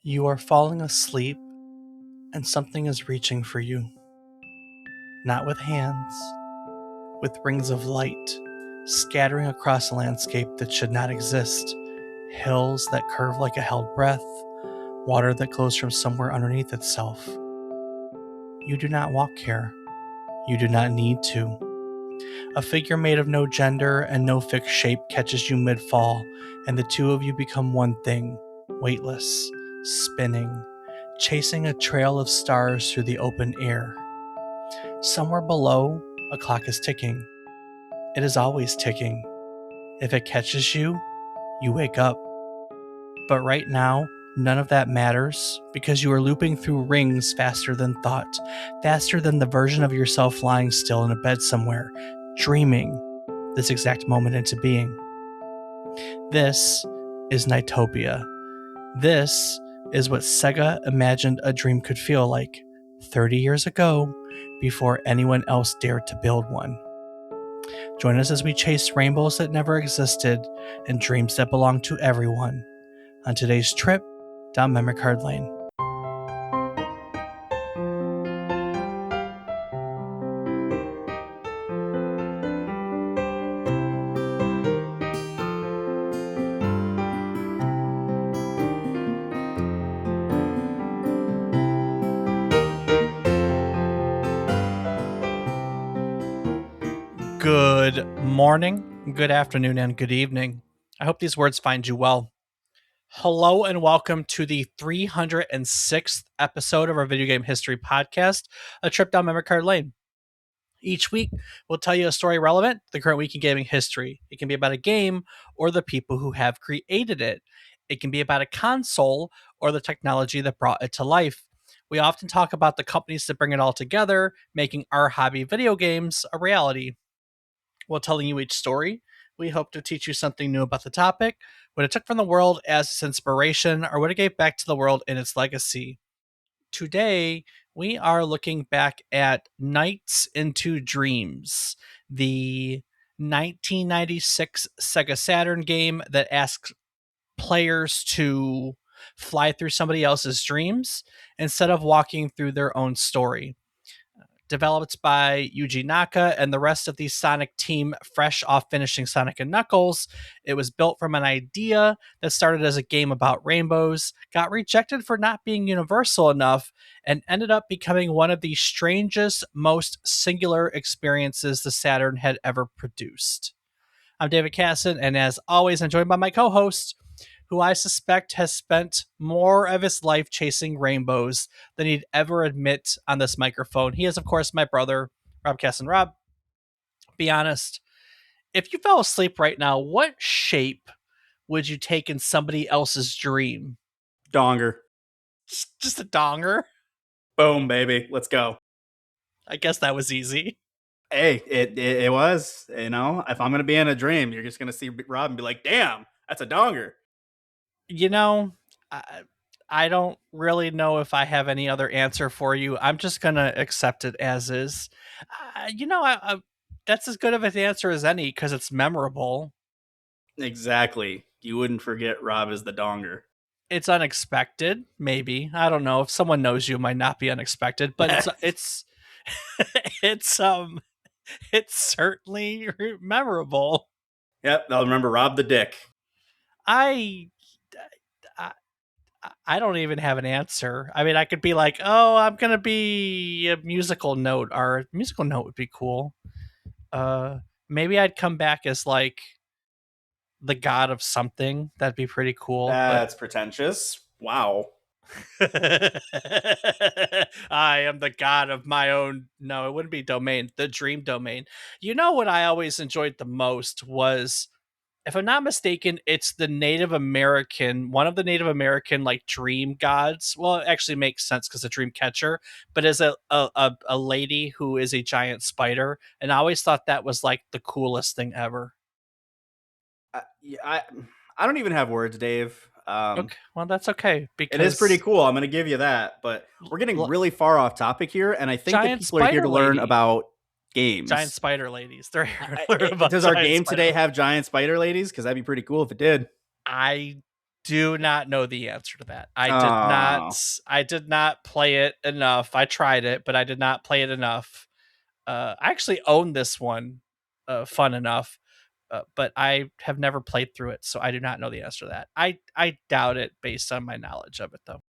You are falling asleep and something is reaching for you. Not with hands, with rings of light scattering across a landscape that should not exist. Hills that curve like a held breath, water that glows from somewhere underneath itself. You do not walk here. You do not need to. A figure made of no gender and no fixed shape catches you mid-fall, and the two of you become one thing, weightless, spinning, chasing a trail of stars through the open air. Somewhere below, a clock is ticking. It is always ticking. If it catches you, you wake up. But right now, none of that matters because you are looping through rings faster than thought, faster than the version of yourself lying still in a bed somewhere, dreaming this exact moment into being. This is NiGHTopia. This is what Sega imagined a dream could feel like 30 years ago before anyone else dared to build one. Join us as we chase rainbows that never existed and dreams that belong to everyone on today's trip down memory card lane. Good morning, good afternoon, and good evening. I hope these words find you well. Hello and welcome to the 306th episode of our video game history podcast, A Trip Down Memory Card Lane. Each week, we'll tell you a story relevant to the current week in gaming history. It can be about a game or the people who have created it. It can be about a console or the technology that brought it to life. We often talk about the companies that bring it all together, making our hobby video games a reality. While telling you each story, we hope to teach you something new about the topic, what it took from the world as its inspiration, or what it gave back to the world in its legacy. Today, we are looking back at Nights into Dreams, the 1996 Sega Saturn game that asks players to fly through somebody else's dreams instead of walking through their own story. Developed by Yuji Naka and the rest of the Sonic team fresh off finishing Sonic & Knuckles, it was built from an idea that started as a game about rainbows, got rejected for not being universal enough, and ended up becoming one of the strangest, most singular experiences the Saturn had ever produced. I'm David Casson, and as always, I'm joined by my co-host, who I suspect has spent more of his life chasing rainbows than he'd ever admit on this microphone. He is, of course, my brother, Rob Casson. Rob, be honest, if you fell asleep right now, what shape would you take in somebody else's dream? Donger. Just a donger? Boom, baby. Let's go. I guess that was easy. Hey, it was, if I'm going to be in a dream, you're just going to see Rob and be like, damn, that's a donger. I don't really know if I have any other answer for you. I'm just going to accept it as is. That's as good of an answer as any because it's memorable. Exactly. You wouldn't forget Rob is the donger. It's unexpected, maybe. I don't know. If someone knows you, it might not be unexpected, but it's it's certainly memorable. Yep, I'll remember Rob the Dick. I don't even have an answer. I mean, I could be like, oh, I'm going to be a musical note, or a musical note would be cool. Maybe I'd come back as like the god of something. That'd be pretty cool. That's pretentious. Wow. I am the god of my own. No, it wouldn't be domain. The dream domain. You know what I always enjoyed the most was, if I'm not mistaken, it's the Native American, one of the Native American like dream gods. Well, it actually makes sense because a dream catcher, but as a lady who is a giant spider. And I always thought that was like the coolest thing ever. I don't even have words, Dave. Okay, well, that's okay. Because it is pretty cool. I'm going to give you that, but we're getting really far off topic here. And I think that people are here to learn about games. Giant spider ladies. They're here to learn about. Does our game today have giant spider ladies? Because that'd be pretty cool if it did. I do not know the answer to that. I did Oh. not. I did not play it enough. I tried it, but I did not play it enough. I actually own this one, fun enough, but I have never played through it, so I do not know the answer to that. I doubt it based on my knowledge of it, though.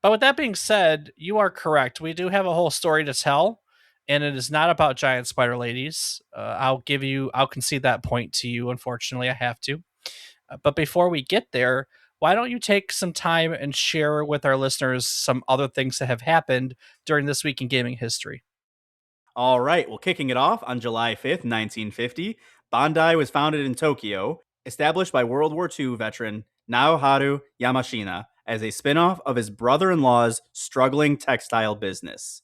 But with that being said, you are correct. We do have a whole story to tell, and it is not about giant spider ladies. I'll concede that point to you. Unfortunately, I have to. But before we get there, why don't you take some time and share with our listeners some other things that have happened during this week in gaming history? All right. Well, kicking it off on July 5th, 1950, Bandai was founded in Tokyo, established by World War II veteran Naoharu Yamashina as a spin-off of his brother-in-law's struggling textile business.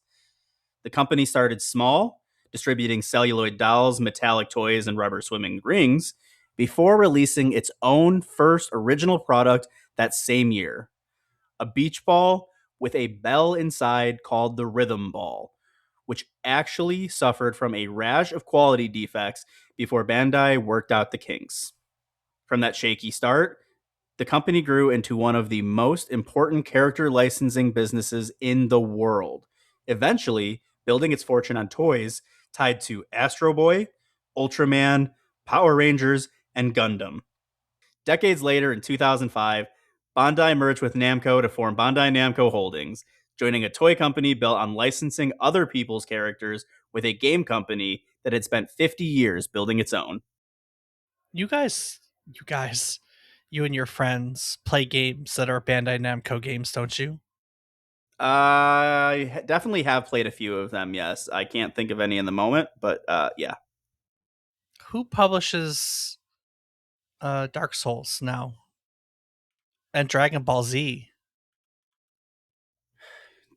The company started small, distributing celluloid dolls, metallic toys, and rubber swimming rings, before releasing its own first original product that same year, a beach ball with a bell inside called the Rhythm Ball, which actually suffered from a rash of quality defects before Bandai worked out the kinks. From that shaky start, the company grew into one of the most important character licensing businesses in the world, eventually building its fortune on toys tied to Astro Boy, Ultraman, Power Rangers, and Gundam. Decades later, in 2005, Bandai merged with Namco to form Bandai Namco Holdings, joining a toy company built on licensing other people's characters with a game company that had spent 50 years building its own. You guys, you and your friends play games that are Bandai Namco games, don't you? I definitely have played a few of them, yes. I can't think of any in the moment, but yeah. Who publishes Dark Souls now and Dragon Ball Z?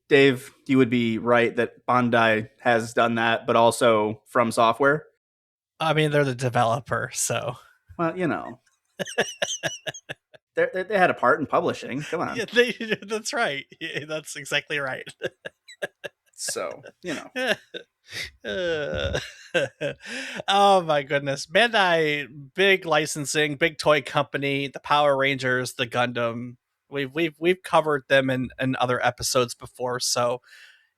Dave, you would be right that Bandai has done that, but also From Software. I mean, they're the developer, so Well, they had a part in publishing. Come on. yeah, that's right. Yeah, that's exactly right. So. Uh, oh my goodness, Bandai, big licensing, big toy company, the Power Rangers, the Gundam. We've covered them in other episodes before, so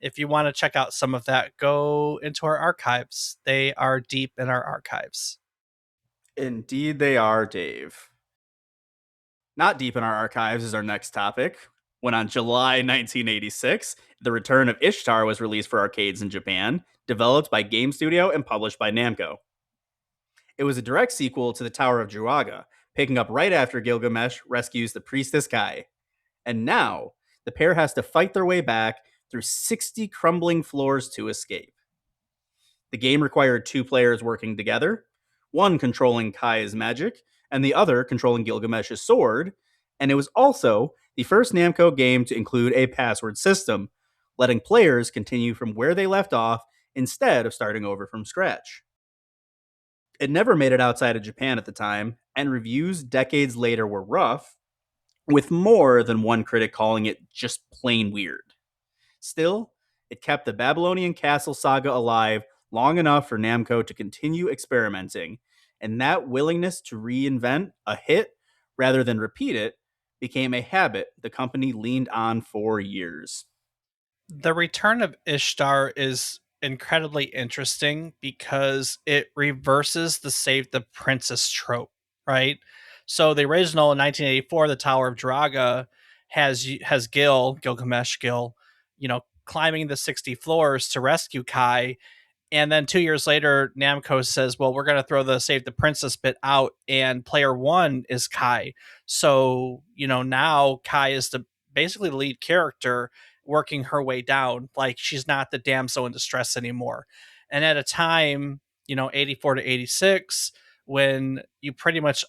if you want to check out some of that, go into our archives. They are deep in our archives. Indeed, they are, Dave. Not deep in our archives is our next topic. When on July 1986, The Return of Ishtar was released for arcades in Japan, developed by Game Studio and published by Namco. It was a direct sequel to the Tower of Druaga, picking up right after Gilgamesh rescues the priestess Kai. And now, the pair has to fight their way back through 60 crumbling floors to escape. The game required two players working together, one controlling Kai's magic, and the other controlling Gilgamesh's sword, and it was also the first Namco game to include a password system, letting players continue from where they left off instead of starting over from scratch. It never made it outside of Japan at the time, and reviews decades later were rough, with more than one critic calling it just plain weird. Still, it kept the Babylonian Castle saga alive long enough for Namco to continue experimenting, and that willingness to reinvent a hit rather than repeat it became a habit the company leaned on for years. The Return of Ishtar is incredibly interesting because it reverses the save the princess trope, right? So the original in 1984, the Tower of Draga has Gilgamesh Gil, climbing the 60 floors to rescue Kai, and then 2 years later, Namco says, well, we're going to throw the save the princess bit out, and player one is Kai. So, now Kai is basically the lead character working her way down. Like, she's not the damsel in distress anymore. And at a time, 84 to 86, when you pretty much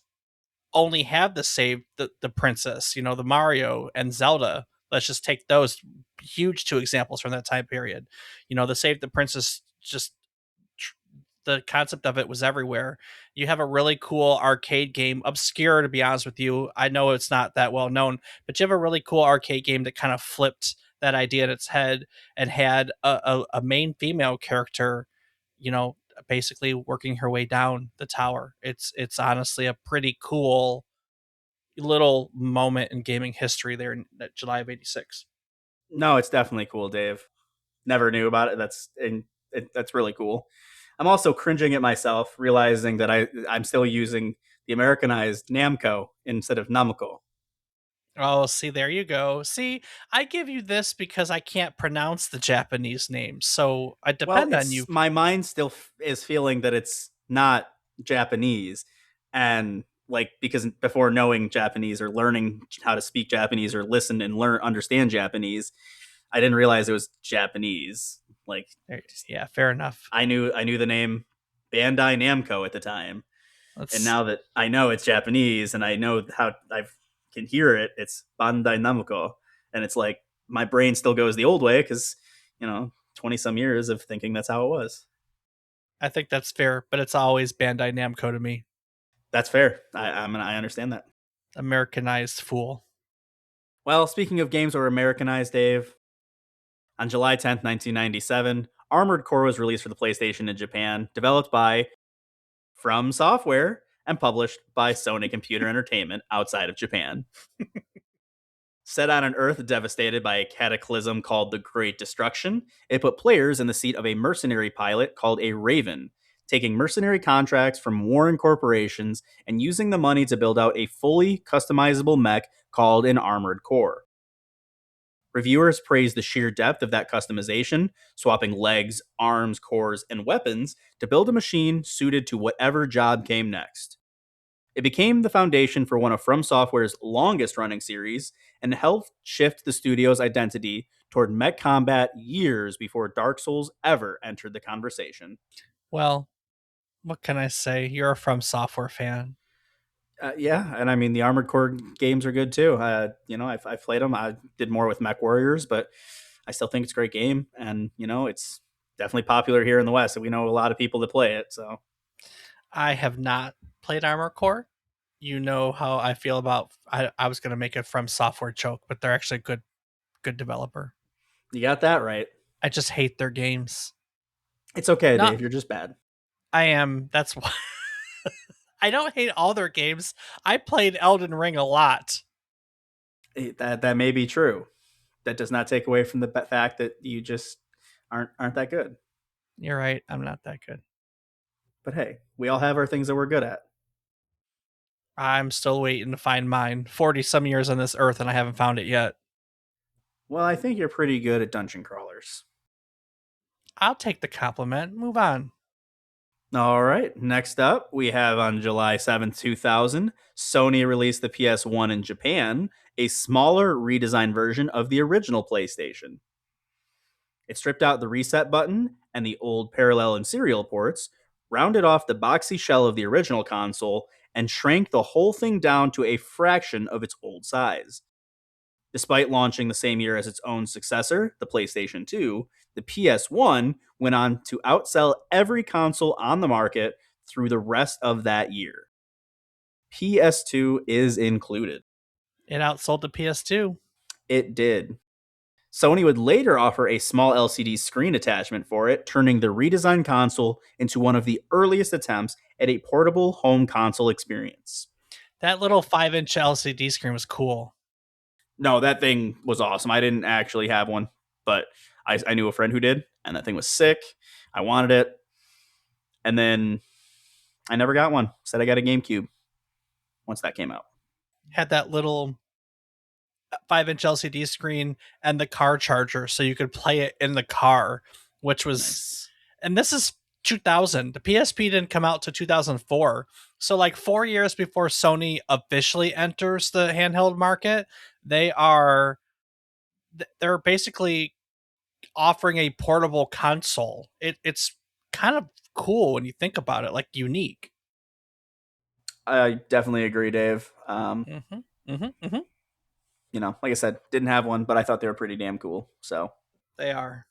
only have the save the princess, the Mario and Zelda. Let's just take those huge two examples from that time period. The save the princess, just the concept of it was everywhere. You have a really cool arcade game, obscure to be honest with you. I know it's not that well known, but you have a really cool arcade game that kind of flipped that idea in its head and had a main female character, basically working her way down the tower. It's honestly a pretty cool little moment in gaming history there in July of '86. No, it's definitely cool, Dave. Never knew about it. That's really cool. I'm also cringing at myself, realizing that I'm still using the Americanized Namco instead of Namco. Oh, see, there you go. See, I give you this because I can't pronounce the Japanese names, so I Well, depend on you. it's my mind still is feeling that it's not Japanese, and like because before knowing Japanese or learning how to speak Japanese or listen and learn understand Japanese, I didn't realize it was Japanese. Like Yeah, fair enough. I knew the name Bandai Namco at the time, and Let's. now that I know it's Japanese and I know how I can hear it, it's Bandai Namco, and it's like my brain still goes the old way because 20 some years of thinking that's how it was. I think that's fair, but it's always Bandai Namco to me. That's fair. I understand that. Americanized fool. Well, speaking of games that were Americanized, Dave, on July 10th, 1997, Armored Core was released for the PlayStation in Japan, developed by From Software and published by Sony Computer Entertainment outside of Japan. Set on an Earth devastated by a cataclysm called the Great Destruction, it put players in the seat of a mercenary pilot called a Raven, taking mercenary contracts from warring corporations and using the money to build out a fully customizable mech called an Armored Core. Reviewers praised the sheer depth of that customization, swapping legs, arms, cores, and weapons to build a machine suited to whatever job came next. It became the foundation for one of From Software's longest running series and helped shift the studio's identity toward mech combat years before Dark Souls ever entered the conversation. Well, what can I say? You're a From Software fan. Yeah, and I mean the Armored Core games are good too. I've played them. I did more with Mech Warriors, but I still think it's a great game, and it's definitely popular here in the West. And we know a lot of people that play it. So I have not played Armor Core. You know how I feel about. I was going to make a From Software joke, but they're actually a good developer. you got that right. I just hate their games. It's okay, Not. Dave. You're just bad. I am. That's why. I don't hate all their games. I played Elden Ring a lot. That may be true. That does not take away from the fact that you just aren't that good. You're right. I'm not that good. But hey, we all have our things that we're good at. I'm still waiting to find mine. 40 some years on this earth and I haven't found it yet. Well, I think you're pretty good at dungeon crawlers. I'll take the compliment. Move on. All right. Next up, we have on July 7th, 2000, Sony released the PS1 in Japan, a smaller redesigned version of the original PlayStation. It stripped out the reset button and the old parallel and serial ports, rounded off the boxy shell of the original console, and shrank the whole thing down to a fraction of its old size. Despite launching the same year as its own successor, the PlayStation 2, the PS1 went on to outsell every console on the market through the rest of that year. PS2 is included. It outsold the PS2. It did. Sony would later offer a small LCD screen attachment for it, turning the redesigned console into one of the earliest attempts at a portable home console experience. That little 5-inch LCD screen was cool. No, that thing was awesome. I didn't actually have one, but I knew a friend who did, and that thing was sick. I wanted it. And then I never got one. Said I got a GameCube once that came out. Had that little 5-inch LCD screen and the car charger so you could play it in the car, which was Nice. And this is 2000. The PSP didn't come out to 2004. So like 4 years before Sony officially enters the handheld market, they're basically offering a portable console. It's kind of cool when you think about it, like unique. I definitely agree, Dave. Like I said, didn't have one, but I thought they were pretty damn cool. So They are.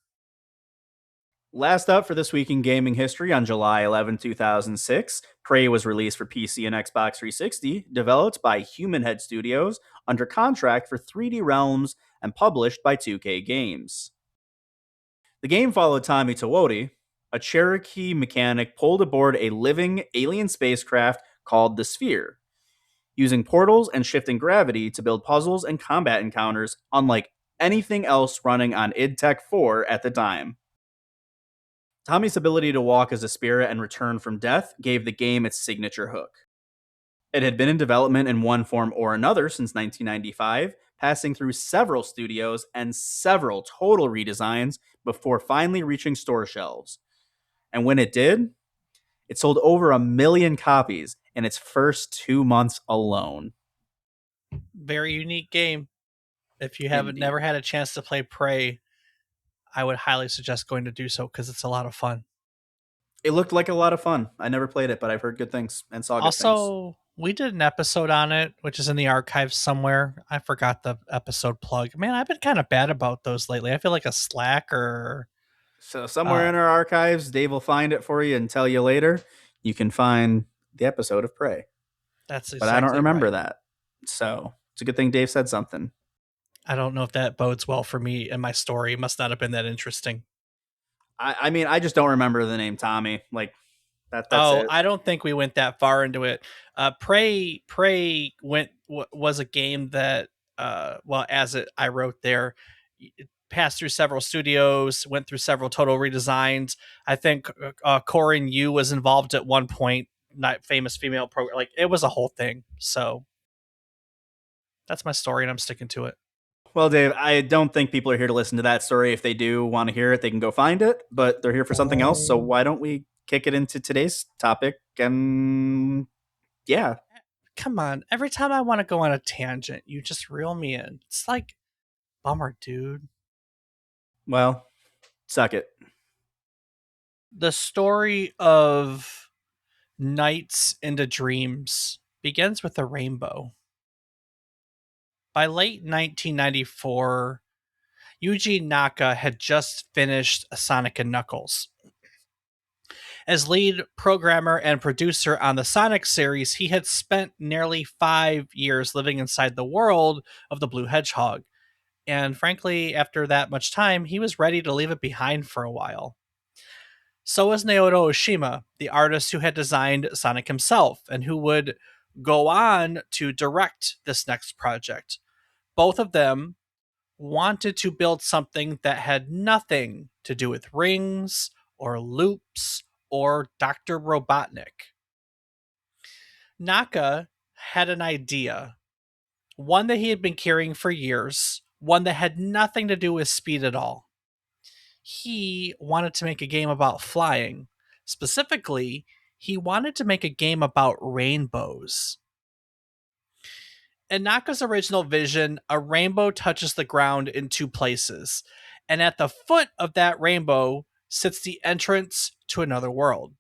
last up for this week in gaming history, on July 2006, Prey was released for PC and Xbox 360, developed by Human Head Studios, under contract for 3D Realms, and published by 2K Games. The game followed Tommy Tawoti, a Cherokee mechanic pulled aboard a living alien spacecraft called the Sphere. using portals and shifting gravity to build puzzles and combat encounters unlike anything else running on id Tech 4 at the time. Tommy's ability to walk as a spirit and return from death gave the game its signature hook. It had been in development in one form or another since 1995, passing through several studios and several total redesigns before finally reaching store shelves. And when it did, it sold over 1 million copies in its first 2 months alone. Very unique game. If you haven't Indeed. never had a chance to play Prey, I would highly suggest going to do so because it's a lot of fun. It looked like a lot of fun. I never played it, but I've heard good things and saw good things. Also, we did an episode on it, which is in the archives somewhere. I forgot the episode plug. Man, I've been kind of bad about those lately. I feel like a slacker. So somewhere in our archives, Dave will find it for you and tell you later. You can find the episode of Prey. That's exactly but I don't remember right. that. So it's a good thing Dave said something. I don't know if that bodes well for me and my story. It must not have been that interesting. I mean, I just don't remember the name Tommy. Like that's it. I don't think we went that far into it. Prey was a game that I wrote there, it passed through several studios, went through several total redesigns. I think Corin Yu was involved at one point, not famous female program. Like it was a whole thing. So that's my story, and I'm sticking to it. Well, Dave, I don't think people are here to listen to that story. If they do want to hear it, they can go find it, but they're here for something else. So why don't we kick it into today's topic? And yeah. Come on. Every time I want to go on a tangent, you just reel me in. It's like, bummer, dude. Well, suck it. The story of Nights into Dreams begins with a rainbow. By late 1994, Yuji Naka had just finished Sonic & Knuckles. As lead programmer and producer on the Sonic series, he had spent nearly 5 years living inside the world of the Blue Hedgehog. And frankly, after that much time, he was ready to leave it behind for a while. So was Naoto Oshima, the artist who had designed Sonic himself and who would go on to direct this next project. Both of them wanted to build something that had nothing to do with rings or loops or Dr. Robotnik. Naka had an idea, one that he had been carrying for years, one that had nothing to do with speed at all. He wanted to make a game about flying. Specifically, he wanted to make a game about rainbows. In Naka's original vision, a rainbow touches the ground in 2 places, and at the foot of that rainbow sits the entrance to another world.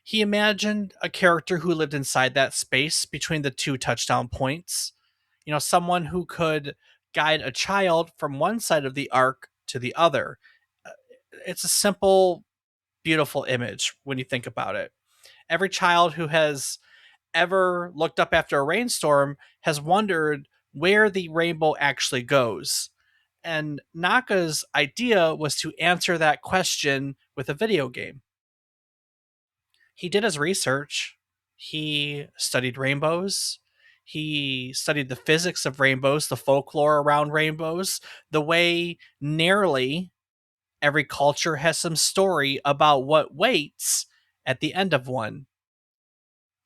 He imagined a character who lived inside that space between the 2 touchdown points. You know, someone who could guide a child from one side of the arc to the other. It's a simple, beautiful image when you think about it. Every child who has ever looked up after a rainstorm has wondered where the rainbow actually goes. And Naka's idea was to answer that question with a video game. He did his research. He studied rainbows. He studied the physics of rainbows, the folklore around rainbows, the way nearly every culture has some story about what waits at the end of one.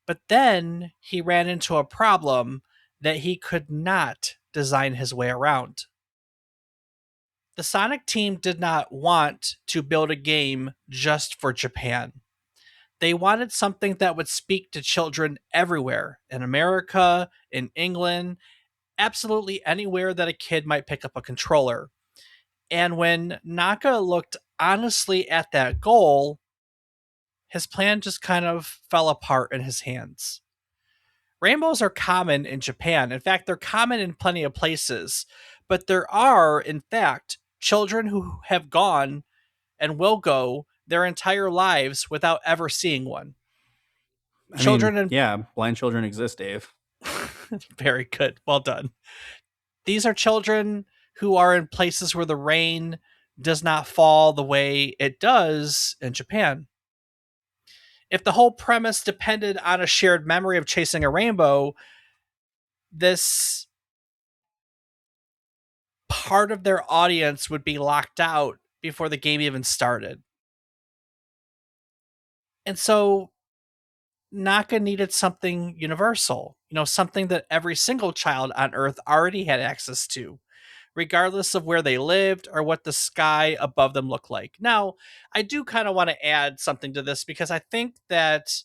But then he ran into a problem that he could not design his way around. The Sonic team did not want to build a game just for Japan. They wanted something that would speak to children everywhere, in America, in England, absolutely anywhere that a kid might pick up a controller. And when Naka looked honestly at that goal, his plan just kind of fell apart in his hands. Rainbows are common in Japan. In fact, they're common in plenty of places. But there are, in fact, children who have gone and will go their entire lives without ever seeing one. Blind children exist, Dave. Very good. Well done. These are children who are in places where the rain does not fall the way it does in Japan. If the whole premise depended on a shared memory of chasing a rainbow, this part of their audience would be locked out before the game even started. And so Naka needed something universal, something that every single child on Earth already had access to, regardless of where they lived or what the sky above them looked like. Now, I do kind of want to add something to this because I think that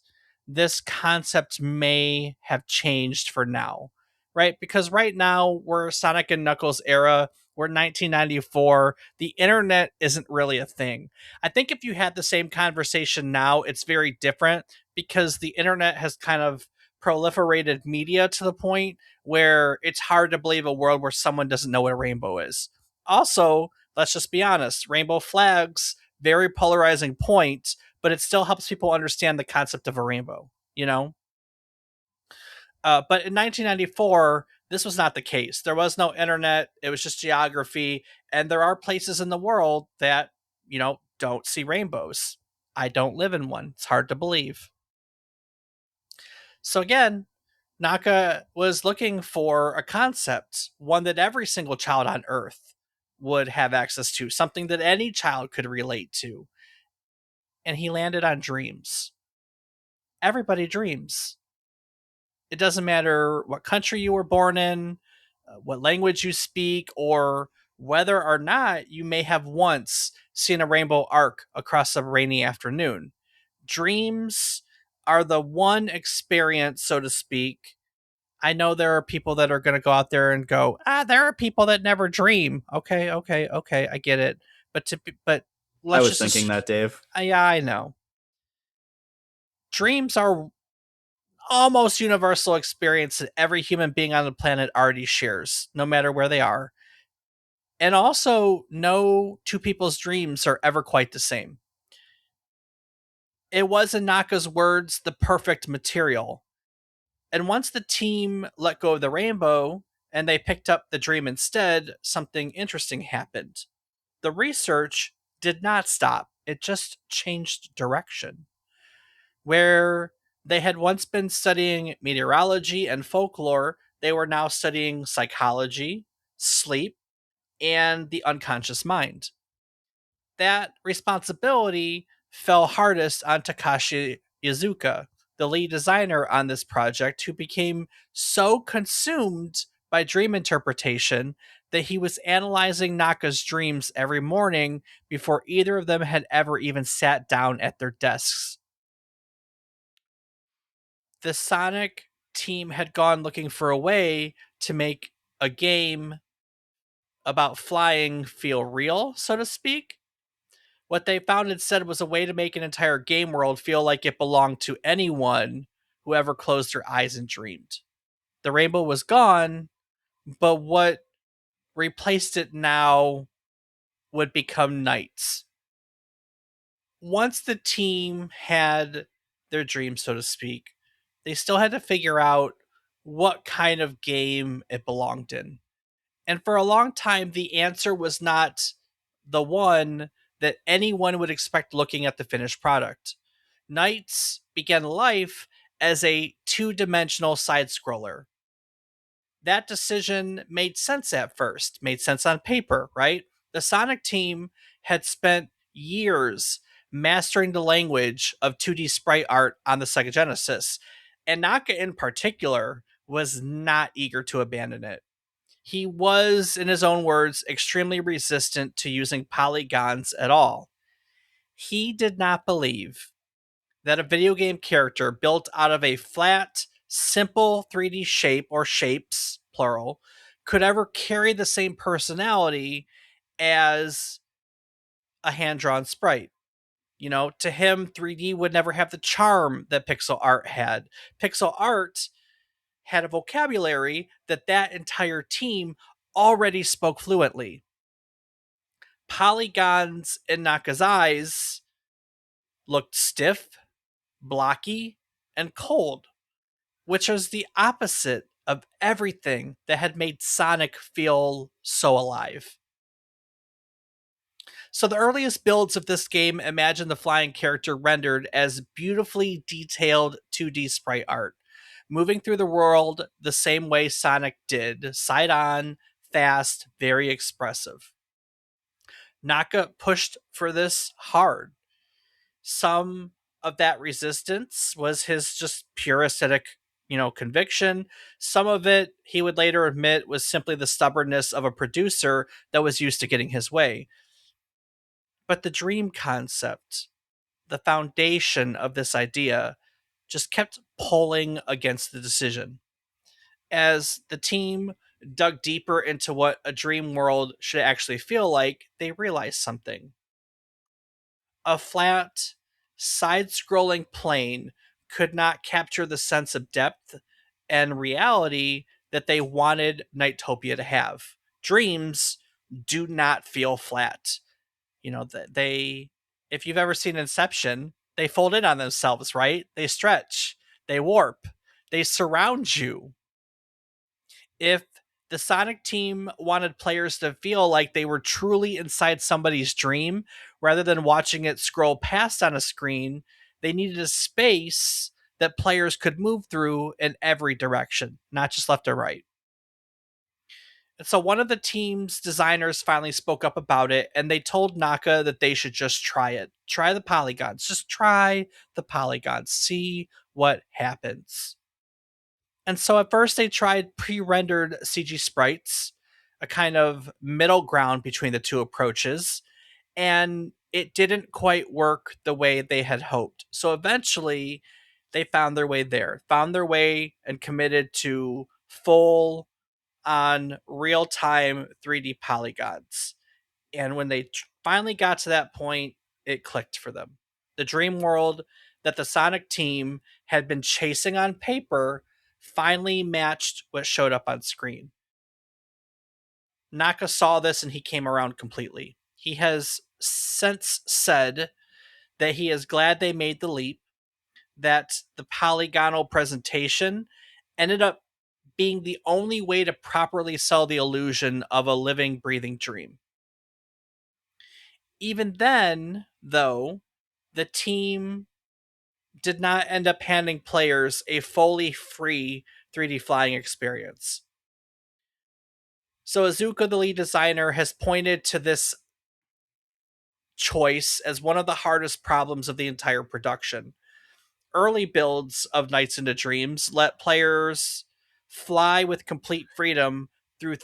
this concept may have changed for now, right? Because right now we're Sonic and Knuckles era, we're 1994, the internet isn't really a thing. I think if you had the same conversation now, it's very different because the internet has kind of proliferated media to the point where it's hard to believe a world where someone doesn't know what a rainbow is. Also, let's just be honest, rainbow flags, very polarizing point, but it still helps people understand the concept of a rainbow, you know? But in 1994, this was not the case. There was no internet, it was just geography, and there are places in the world that, don't see rainbows. I don't live in one. It's hard to believe. So again, Naka was looking for a concept, one that every single child on Earth would have access to, something that any child could relate to. And he landed on dreams. Everybody dreams. It doesn't matter what country you were born in, what language you speak, or whether or not you may have once seen a rainbow arc across a rainy afternoon. Dreams are the one experience, so to speak. I know there are people that are going to go out there and go, there are people that never dream. Okay, okay, okay, I get it. But I let's was just thinking that, Dave. yeah, I know. Dreams are almost universal experience that every human being on the planet already shares, no matter where they are. And also, no two people's dreams are ever quite the same. It was, in Naka's words, the perfect material. And once the team let go of the rainbow and they picked up the dream instead, something interesting happened. The research did not stop, it just changed direction. Where they had once been studying meteorology and folklore, they were now studying psychology, sleep, and the unconscious mind. That responsibility fell hardest on Takashi Iizuka, the lead designer on this project, who became so consumed by dream interpretation that he was analyzing Naka's dreams every morning before either of them had ever even sat down at their desks. The Sonic team had gone looking for a way to make a game about flying feel real, so to speak. What they found instead was a way to make an entire game world feel like it belonged to anyone who ever closed their eyes and dreamed. The rainbow was gone, but what replaced it now would become nights. Once the team had their dream, so to speak, they still had to figure out what kind of game it belonged in. And for a long time, the answer was not the one that anyone would expect looking at the finished product. Nights began life as a two-dimensional side scroller. That decision made sense at first, made sense on paper, right? The Sonic team had spent years mastering the language of 2D sprite art on the Sega Genesis, and Naka in particular was not eager to abandon it. He was, in his own words, extremely resistant to using polygons at all. He did not believe that a video game character built out of a flat, simple 3D shape or shapes, plural, could ever carry the same personality as a hand drawn sprite. To him, 3D would never have the charm that pixel art had. Pixel art had a vocabulary that entire team already spoke fluently. Polygons in Naka's eyes looked stiff, blocky, and cold, which was the opposite of everything that had made Sonic feel so alive. So the earliest builds of this game imagine the flying character rendered as beautifully detailed 2D sprite art, moving through the world the same way Sonic did, side on, fast, very expressive. Naka pushed for this hard. Some of that resistance was his just pure aesthetic, conviction. Some of it, he would later admit, was simply the stubbornness of a producer that was used to getting his way. But the dream concept, the foundation of this idea, just kept pulling against the decision. As the team dug deeper into what a dream world should actually feel like, they realized something. A flat, side scrolling plane could not capture the sense of depth and reality that they wanted Nightopia to have. Dreams do not feel flat. They, if you've ever seen Inception, they fold in on themselves, right? They stretch, they warp, they surround you. If the Sonic team wanted players to feel like they were truly inside somebody's dream rather than watching it scroll past on a screen, they needed a space that players could move through in every direction, not just left or right. And so one of the team's designers finally spoke up about it, and they told Naka that they should just try it. Try the polygons. Just try the polygons. See what happens. And so at first they tried pre-rendered CG sprites, a kind of middle ground between the two approaches, and it didn't quite work the way they had hoped. So eventually they found their way there, found their way and committed to full on real-time 3D polygons. And when they finally got to that point, it clicked for them. The dream world that the Sonic team had been chasing on paper finally matched what showed up on screen. Naka saw this and he came around completely. He has since said that he is glad they made the leap, that the polygonal presentation ended up being the only way to properly sell the illusion of a living, breathing dream. Even then, though, the team did not end up handing players a fully free 3D flying experience. So Iizuka, the lead designer, has pointed to this choice as one of the hardest problems of the entire production. Early builds of Nights into Dreams let players fly with complete freedom through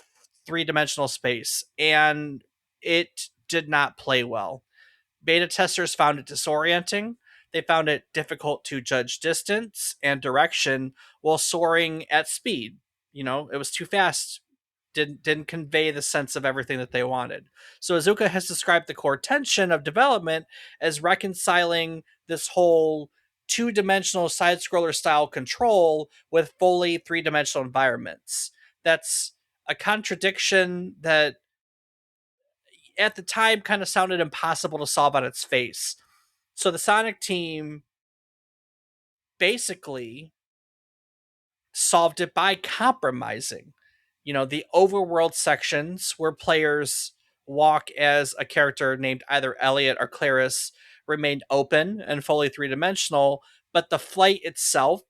three-dimensional space, and it did not play well. Beta testers found it disorienting. They found it difficult to judge distance and direction while soaring at speed. It was too fast. Didn't convey the sense of everything that they wanted. So Iizuka has described the core tension of development as reconciling this whole two-dimensional side-scroller style control with fully three-dimensional environments. That's a contradiction that at the time kind of sounded impossible to solve on its face. So the Sonic team basically solved it by compromising. The overworld sections where players walk as a character named either Elliot or Claris remained open and fully three-dimensional, but the flight itself,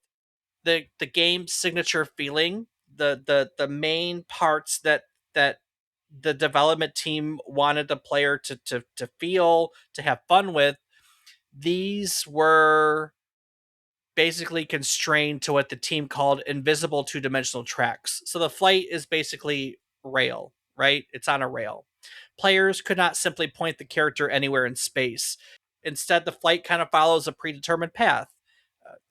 the game's signature feeling, the main parts that the development team wanted the player to feel, to have fun with, these were basically constrained to what the team called invisible two-dimensional tracks. So the flight is basically rail, right? It's on a rail. Players could not simply point the character anywhere in space. Instead, the flight kind of follows a predetermined path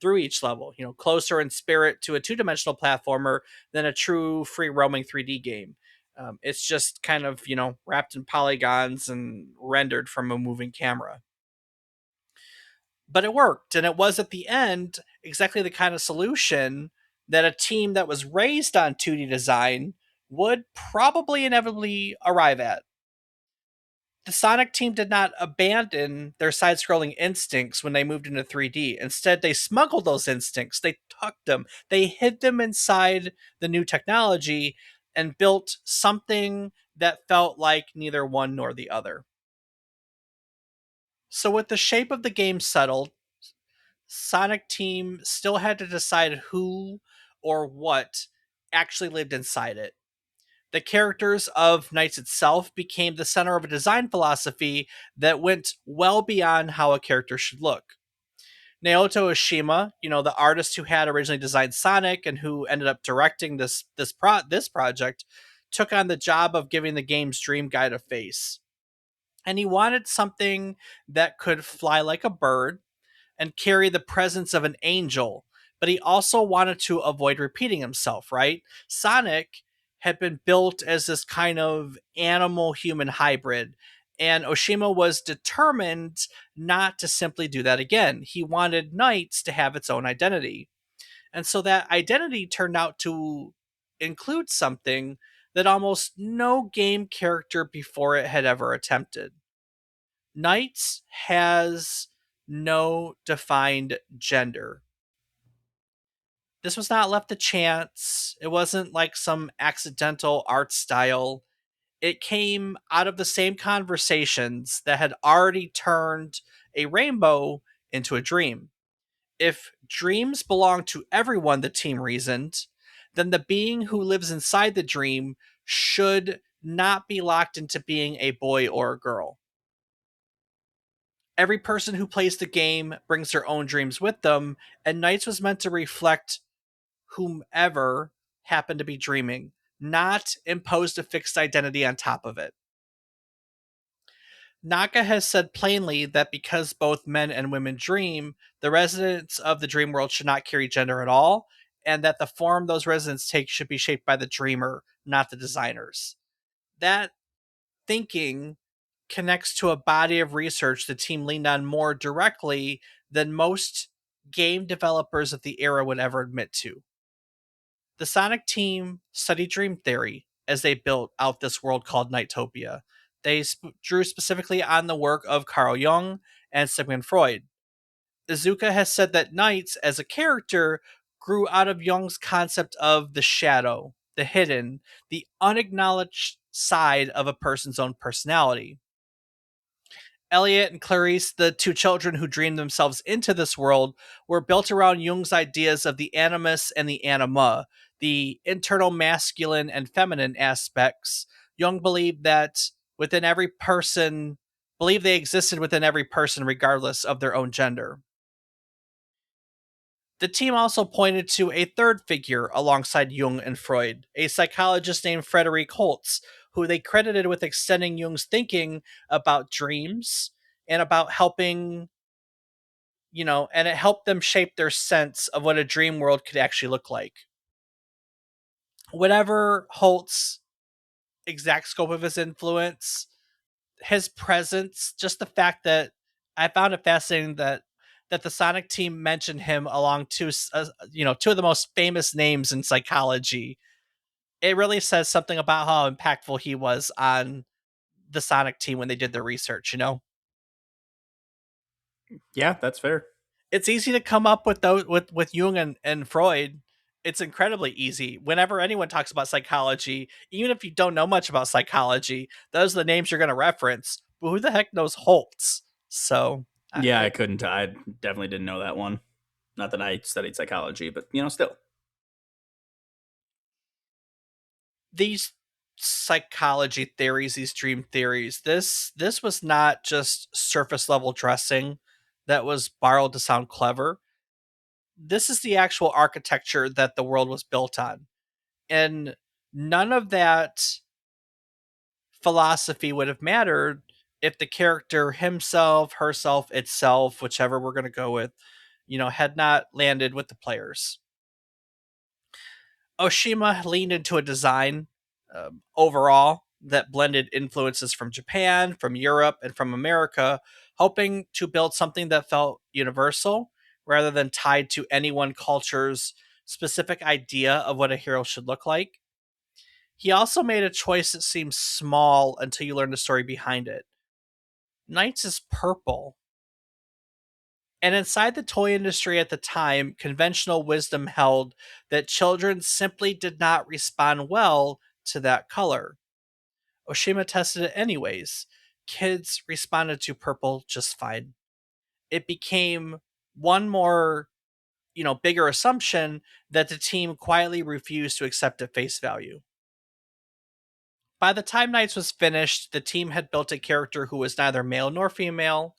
through each level, closer in spirit to a two-dimensional platformer than a true free roaming 3D game. It's just kind of, wrapped in polygons and rendered from a moving camera. But it worked, and it was at the end exactly the kind of solution that a team that was raised on 2D design would probably inevitably arrive at. The Sonic team did not abandon their side scrolling instincts when they moved into 3D. Instead, they smuggled those instincts, they tucked them, they hid them inside the new technology and built something that felt like neither one nor the other. So, with the shape of the game settled, Sonic Team still had to decide who or what actually lived inside it. The characters of Knights itself became the center of a design philosophy that went well beyond how a character should look. Naoto Oshima, the artist who had originally designed Sonic and who ended up directing this project, took on the job of giving the game's dream guide a face. And he wanted something that could fly like a bird and carry the presence of an angel, but he also wanted to avoid repeating himself, right? Sonic had been built as this kind of animal human hybrid, and Oshima was determined not to simply do that again. He wanted Knights to have its own identity. And so that identity turned out to include something that almost no game character before it had ever attempted. Knights has no defined gender. This was not left to chance. It wasn't like some accidental art style. It came out of the same conversations that had already turned a rainbow into a dream. If dreams belong to everyone, the team reasoned, then the being who lives inside the dream should not be locked into being a boy or a girl. Every person who plays the game brings their own dreams with them, and Knights was meant to reflect whomever happened to be dreaming, not imposed a fixed identity on top of it. Naka has said plainly that because both men and women dream, the residents of the dream world should not carry gender at all, and that the form those residents take should be shaped by the dreamer, not the designers. That thinking connects to a body of research the team leaned on more directly than most game developers of the era would ever admit to. The Sonic team studied dream theory as they built out this world called Nightopia. They drew specifically on the work of Carl Jung and Sigmund Freud. Izuka has said that Knights, as a character, grew out of Jung's concept of the shadow, the hidden, the unacknowledged side of a person's own personality. Elliot and Clarice, the two children who dreamed themselves into this world, were built around Jung's ideas of the animus and the anima, the internal masculine and feminine aspects. Jung believed that within every person, believed they existed within every person regardless of their own gender. The team also pointed to a third figure alongside Jung and Freud, a psychologist named Frederick Holtz, who they credited with extending Jung's thinking about dreams and about helping, and it helped them shape their sense of what a dream world could actually look like. Whatever Holt's exact scope of his influence, his presence, just the fact that I found it fascinating that the Sonic team mentioned him along two of the most famous names in psychology. It really says something about how impactful he was on the Sonic team when they did their research. Yeah, that's fair. It's easy to come up with those with Jung and Freud. It's incredibly easy. Whenever anyone talks about psychology, even if you don't know much about psychology, those are the names you're going to reference. But who the heck knows Holtz? So Yeah, I couldn't. I definitely didn't know that one. Not that I studied psychology, but still. these psychology theories, these dream theories, this was not just surface level dressing that was borrowed to sound clever. This is the actual architecture that the world was built on. And none of that philosophy would have mattered if the character himself, herself, itself, whichever we're going to go with, had not landed with the players. Oshima leaned into a design overall that blended influences from Japan, from Europe, and from America, hoping to build something that felt universal rather than tied to any one culture's specific idea of what a hero should look like. He also made a choice that seems small until you learn the story behind it. Knights is purple. And inside the toy industry at the time, conventional wisdom held that children simply did not respond well to that color. Oshima tested it anyways. kids responded to purple just fine. It became one more, bigger assumption that the team quietly refused to accept at face value. By the time NiGHTS was finished, the team had built a character who was neither male nor female,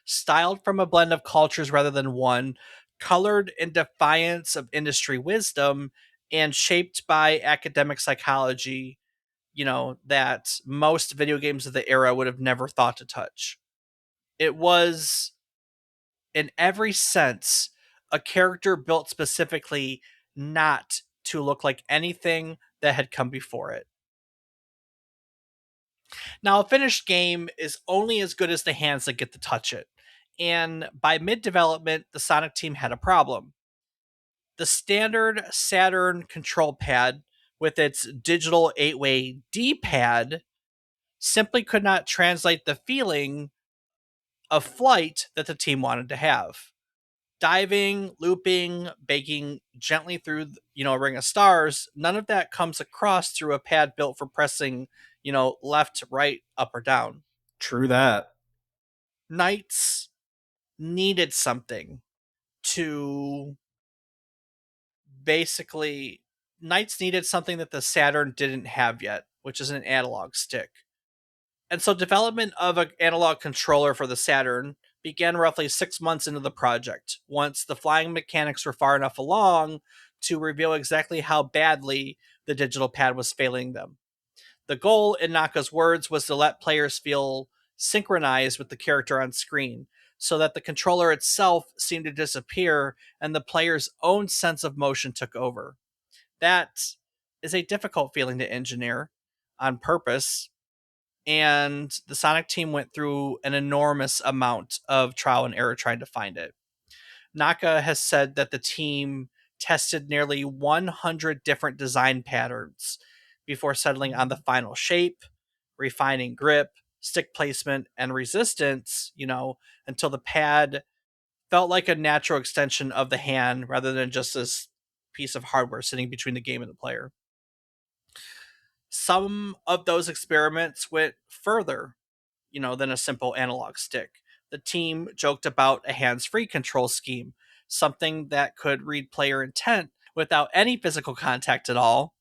styled from a blend of cultures rather than one, colored in defiance of industry wisdom, and shaped by academic psychology, that most video games of the era would have never thought to touch. It was, in every sense, a character built specifically not to look like anything that had come before it. Now, a finished game is only as good as the hands that get to touch it. And by mid development, the Sonic team had a problem. The standard Saturn control pad, with its digital 8-way D pad, simply could not translate the feeling of flight that the team wanted to have. Diving, looping, baking gently through, a ring of stars, none of that comes across through a pad built for pressing, left, right, up, or down. True that. NiGHTS needed something to basically. NiGHTS needed something that the Saturn didn't have yet, which is an analog stick. And so development of an analog controller for the Saturn began roughly 6 months into the project, once the flying mechanics were far enough along to reveal exactly how badly the digital pad was failing them. The goal, in Naka's words, was to let players feel synchronized with the character on screen, so that the controller itself seemed to disappear and the player's own sense of motion took over. That is a difficult feeling to engineer on purpose, and the Sonic team went through an enormous amount of trial and error trying to find it. Naka has said that the team tested nearly 100 different design patterns before settling on the final shape, refining grip, stick placement, and resistance, until the pad felt like a natural extension of the hand rather than just this piece of hardware sitting between the game and the player. Some of those experiments went further, than a simple analog stick. The team joked about a hands-free control scheme, something that could read player intent without any physical contact at all.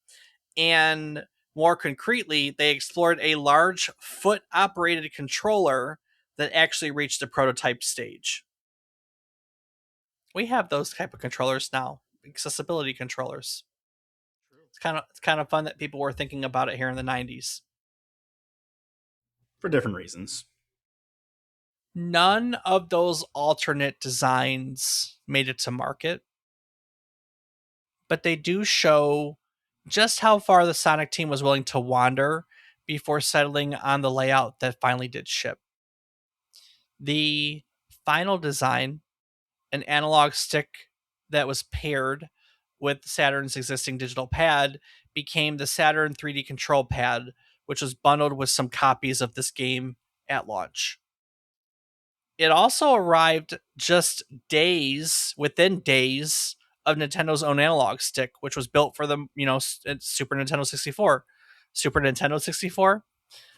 And more concretely, they explored a large foot-operated controller that actually reached the prototype stage. We have those type of controllers now, accessibility controllers. It's kind of fun that people were thinking about it here in the 90s. For different reasons. None of those alternate designs made it to market, but they do show just how far the Sonic team was willing to wander before settling on the layout that finally did ship. The final design, an analog stick that was paired with Saturn's existing digital pad, became the Saturn 3D control pad, which was bundled with some copies of this game at launch. It also arrived just within days of Nintendo's own analog stick, which was built for the, Super Nintendo 64. Super Nintendo 64?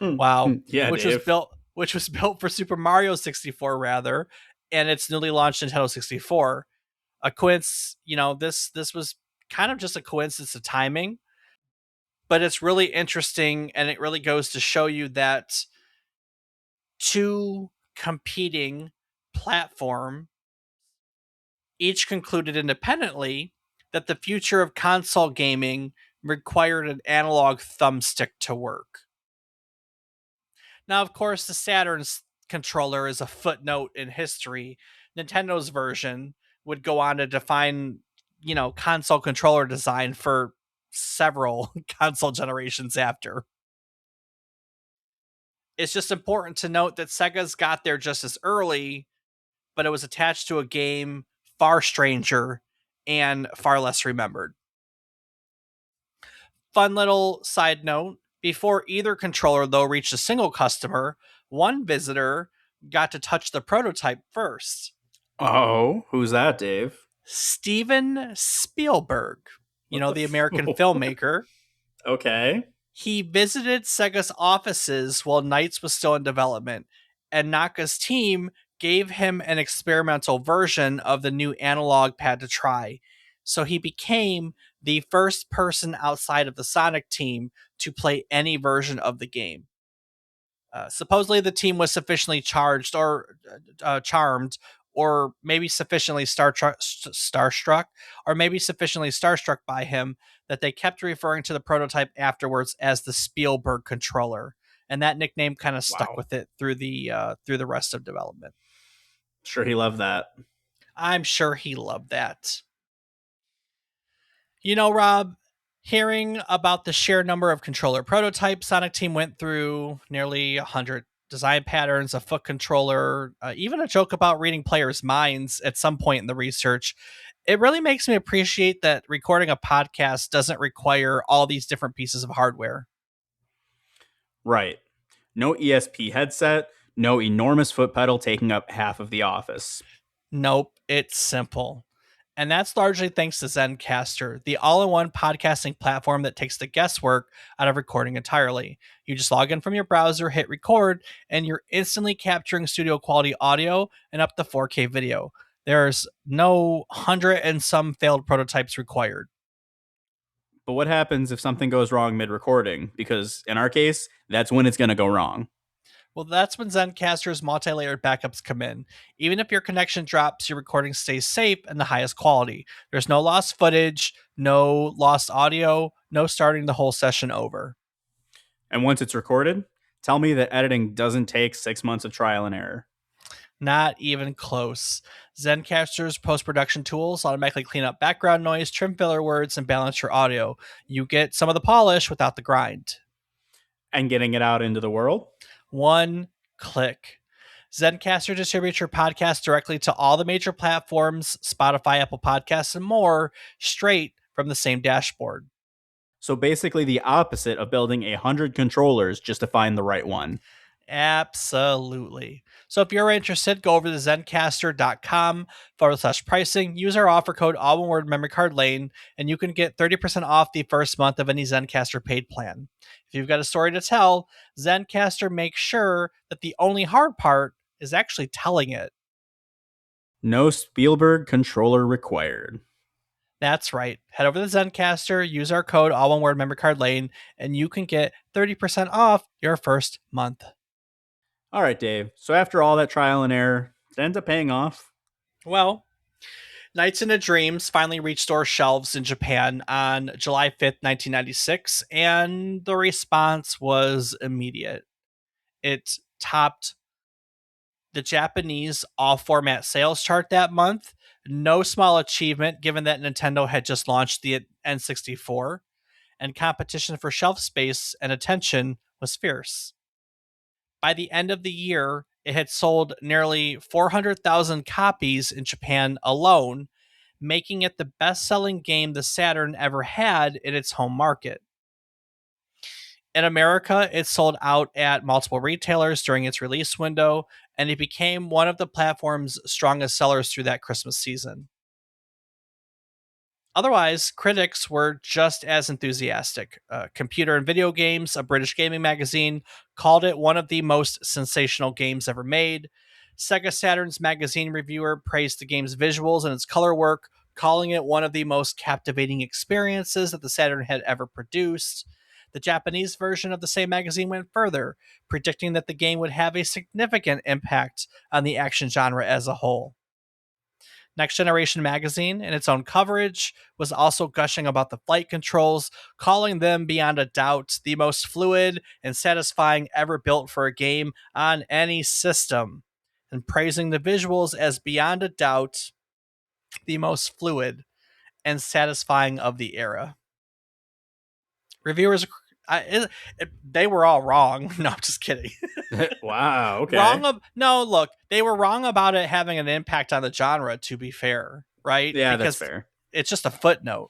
Wow. Yeah, which Dave. was built for Super Mario 64 rather, and its newly launched Nintendo 64. A coincidence, this was kind of just a coincidence of timing, but it's really interesting, and it really goes to show you that two competing platform each concluded independently that the future of console gaming required an analog thumbstick to work. Now, of course, the Saturn's controller is a footnote in history. Nintendo's version would go on to define, console controller design for several console generations after. It's just important to note that Sega's got there just as early, but it was attached to a game far stranger and far less remembered. Fun little side note, before either controller, though, reached a single customer, one visitor got to touch the prototype first. Oh, who's that, Dave? Steven Spielberg, the American filmmaker. Okay. He visited Sega's offices while NiGHTS was still in development, and Naka's team gave him an experimental version of the new analog pad to try. So he became the first person outside of the Sonic team to play any version of the game. Supposedly, the team was sufficiently charmed, or maybe sufficiently starstruck, or maybe sufficiently starstruck by him that they kept referring to the prototype afterwards as the Spielberg controller, and that nickname kind of stuck Wow. with it through the rest of development. Sure, he loved that. I'm sure he loved that. You know, Rob, hearing about the sheer number of controller prototypes, Sonic Team went through nearly 100 design patterns, a foot controller, even a joke about reading players' minds at some point in the research. It really makes me appreciate that recording a podcast doesn't require all these different pieces of hardware. Right. No ESP headset, no enormous foot pedal taking up half of the office. Nope, it's simple. And that's largely thanks to Zencaster, the all in one podcasting platform that takes the guesswork out of recording entirely. You just log in from your browser, hit record, and you're instantly capturing studio quality audio and up to 4K video. There's no 100 and some failed prototypes required. But what happens if something goes wrong mid recording? Because in our case, that's when it's going to go wrong. Well, that's when Zencaster's multi-layered backups come in. Even if your connection drops, your recording stays safe and the highest quality. There's no lost footage, no lost audio, no starting the whole session over. And once it's recorded, tell me that editing doesn't take 6 months of trial and error. Not even close. Zencaster's post-production tools automatically clean up background noise, trim filler words, and balance your audio. You get some of the polish without the grind. And getting it out into the world? One click. Zencaster distributes your podcast directly to all the major platforms, Spotify, Apple Podcasts, and more, straight from the same dashboard. So basically the opposite of building 100 controllers just to find the right one. Absolutely. So if you're interested, go over to zencaster.com/pricing. Use our offer code, all one word, memory card lane, and you can get 30% off the first month of any Zencaster paid plan. If you've got a story to tell, Zencaster makes sure that the only hard part is actually telling it. No Spielberg controller required. That's right. Head over to Zencaster, use our code, all one word, memory card lane, and you can get 30% off your first month. All right, Dave. So after all that trial and error, it ends up paying off. Well, Nights into Dreams finally reached store shelves in Japan on July 5th, 1996, and the response was immediate. It topped the Japanese all format sales chart that month. No small achievement given that Nintendo had just launched the N64, and competition for shelf space and attention was fierce. By the end of the year, it had sold nearly 400,000 copies in Japan alone, making it the best selling game the Saturn ever had in its home market. In America, it sold out at multiple retailers during its release window, and it became one of the platform's strongest sellers through that Christmas season. Otherwise, critics were just as enthusiastic. Computer and Video Games, a British gaming magazine, called it one of the most sensational games ever made. Sega Saturn's magazine reviewer praised the game's visuals and its color work, calling it one of the most captivating experiences that the Saturn had ever produced. The Japanese version of the same magazine went further, predicting that the game would have a significant impact on the action genre as a whole. Next Generation magazine, in its own coverage, was also gushing about the flight controls, calling them beyond a doubt the most fluid and satisfying ever built for a game on any system, and praising the visuals as beyond a doubt the most fluid and satisfying of the era. Reviewers, they were all wrong. No, I'm just kidding. Wow, okay. No, look, they were wrong about it having an impact on the genre, to be fair, right? Yeah, that's Because fair. it's just a footnote.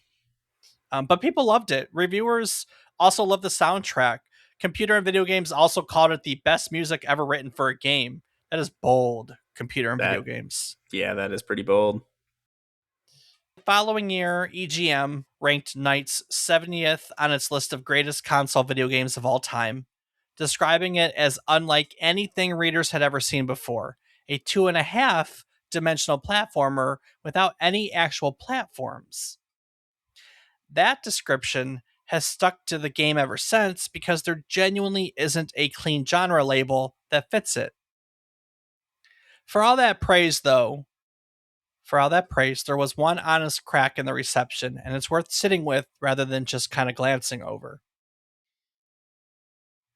But people loved it. Reviewers also loved the soundtrack. Computer and Video Games also called it the best music ever written for a game. That is bold, Computer and Video That Games. Yeah, that is pretty bold. Following year, EGM ranked Knights 70th on its list of greatest console video games of all time, describing it as unlike anything readers had ever seen before. A 2.5 dimensional platformer without any actual platforms. That description has stuck to the game ever since because there genuinely isn't a clean genre label that fits it. For all that praise, there was one honest crack in the reception, and it's worth sitting with rather than just kind of glancing over.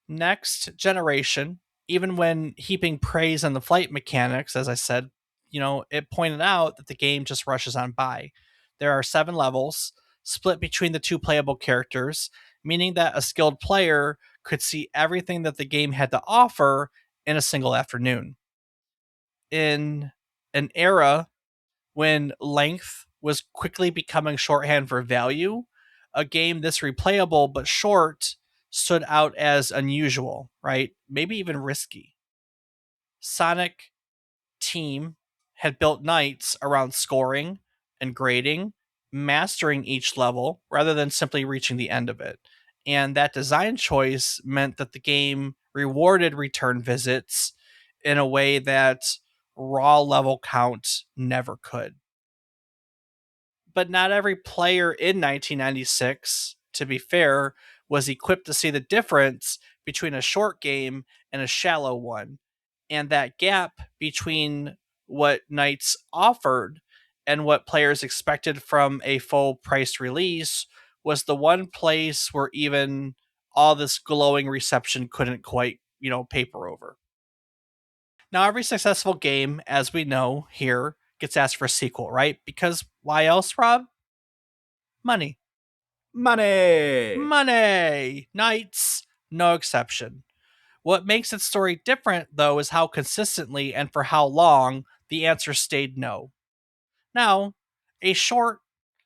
Next generation, even when heaping praise on the flight mechanics, as I said, it pointed out that the game just rushes on by. There are 7 levels, split between the 2 playable characters, meaning that a skilled player could see everything that the game had to offer in a single afternoon. In an era when length was quickly becoming shorthand for value, a game this replayable but short stood out as unusual, right? Maybe even risky. Sonic Team had built Knights around scoring and grading, mastering each level rather than simply reaching the end of it. And that design choice meant that the game rewarded return visits in a way that raw level count never could. But not every player in 1996, to be fair, was equipped to see the difference between a short game and a shallow one. And that gap between what Knights offered and what players expected from a full priced release was the one place where even all this glowing reception couldn't quite, paper over. Now, every successful game, as we know here, gets asked for a sequel, right? Because why else, Rob? Money. Money! Money! Knights, no exception. What makes its story different, though, is how consistently and for how long the answer stayed no. Now, a short,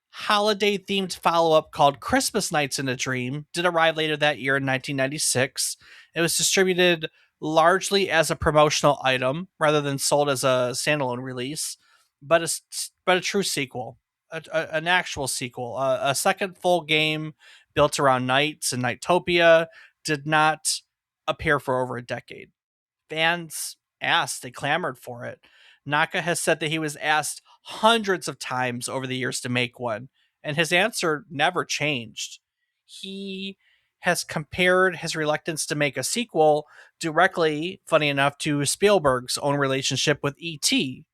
holiday themed follow up called Christmas Nights in a Dream did arrive later that year in 1996. It was distributed largely as a promotional item rather than sold as a standalone release, but a true sequel, an actual sequel, a second full game built around Knights and Nightopia did not appear for over a decade. Fans asked, they clamored for it. Naka has said that he was asked hundreds of times over the years to make one, and his answer never changed. He has compared his reluctance to make a sequel directly, funny enough, to Spielberg's own relationship with E.T.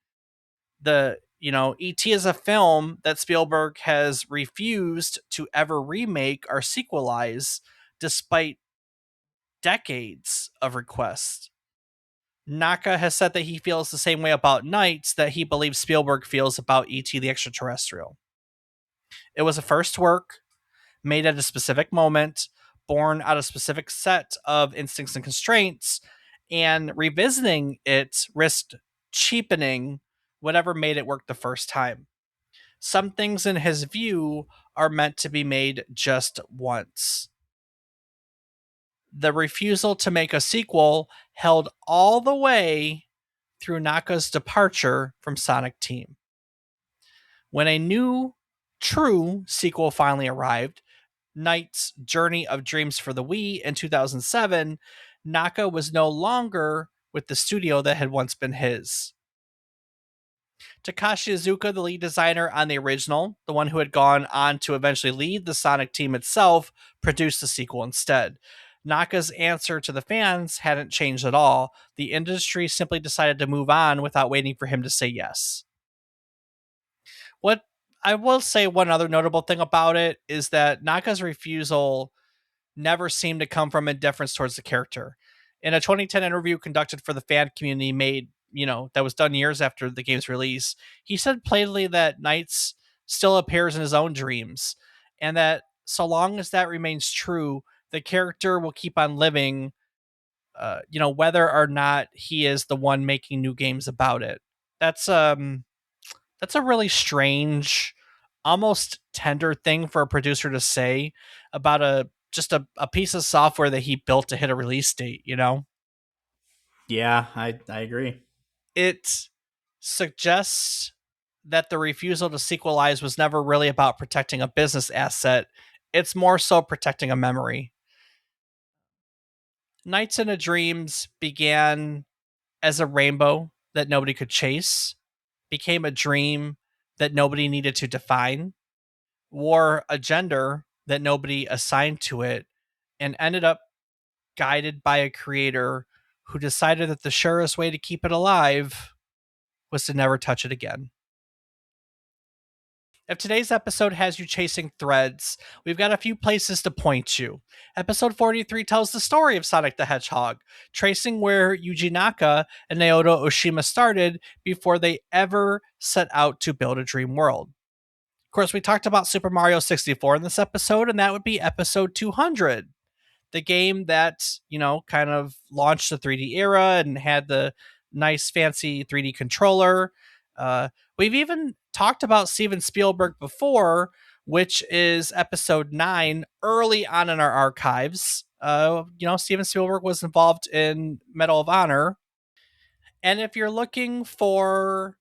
E.T. is a film that Spielberg has refused to ever remake or sequelize despite decades of requests. Naka has said that he feels the same way about Knights that he believes Spielberg feels about E.T. the Extraterrestrial. It was a first work, made at a specific moment, born out of a specific set of instincts and constraints, and revisiting it risked cheapening whatever made it work the first time. Some things, in his view, are meant to be made just once. The refusal to make a sequel held all the way through Naka's departure from Sonic Team. When a new, true sequel finally arrived, Knight's Journey of Dreams for the Wii in 2007, Naka was no longer with the studio that had once been his. Takashi Iizuka, the lead designer on the original, the one who had gone on to eventually lead the Sonic team itself, produced the sequel instead. Naka's answer to the fans hadn't changed at all. The industry simply decided to move on without waiting for him to say yes. What I will say, one other notable thing about it is that Naka's refusal never seemed to come from indifference towards the character. In a 2010 interview conducted for the fan community that was done years after the game's release, he said plainly that Knights still appears in his own dreams, and that so long as that remains true, the character will keep on living, whether or not he is the one making new games about it. That's a really strange, almost tender thing for a producer to say about a piece of software that he built to hit a release date, Yeah, I agree. It suggests that the refusal to sequelize was never really about protecting a business asset. It's more so protecting a memory. Nights into Dreams began as a rainbow that nobody could chase, became a dream that nobody needed to define, wore a gender that nobody assigned to it, and ended up guided by a creator who decided that the surest way to keep it alive was to never touch it again. If today's episode has you chasing threads, we've got a few places to point you. Episode 43 tells the story of Sonic the Hedgehog, tracing where Yuji Naka and Naoto Oshima started before they ever set out to build a dream world. Of course, we talked about Super Mario 64 in this episode, and that would be episode 200. The game that, kind of launched the 3D era and had the nice fancy 3D controller. We've even talked about Steven Spielberg before, which is episode 9, early on in our archives. Steven Spielberg was involved in Medal of Honor. And if you're looking for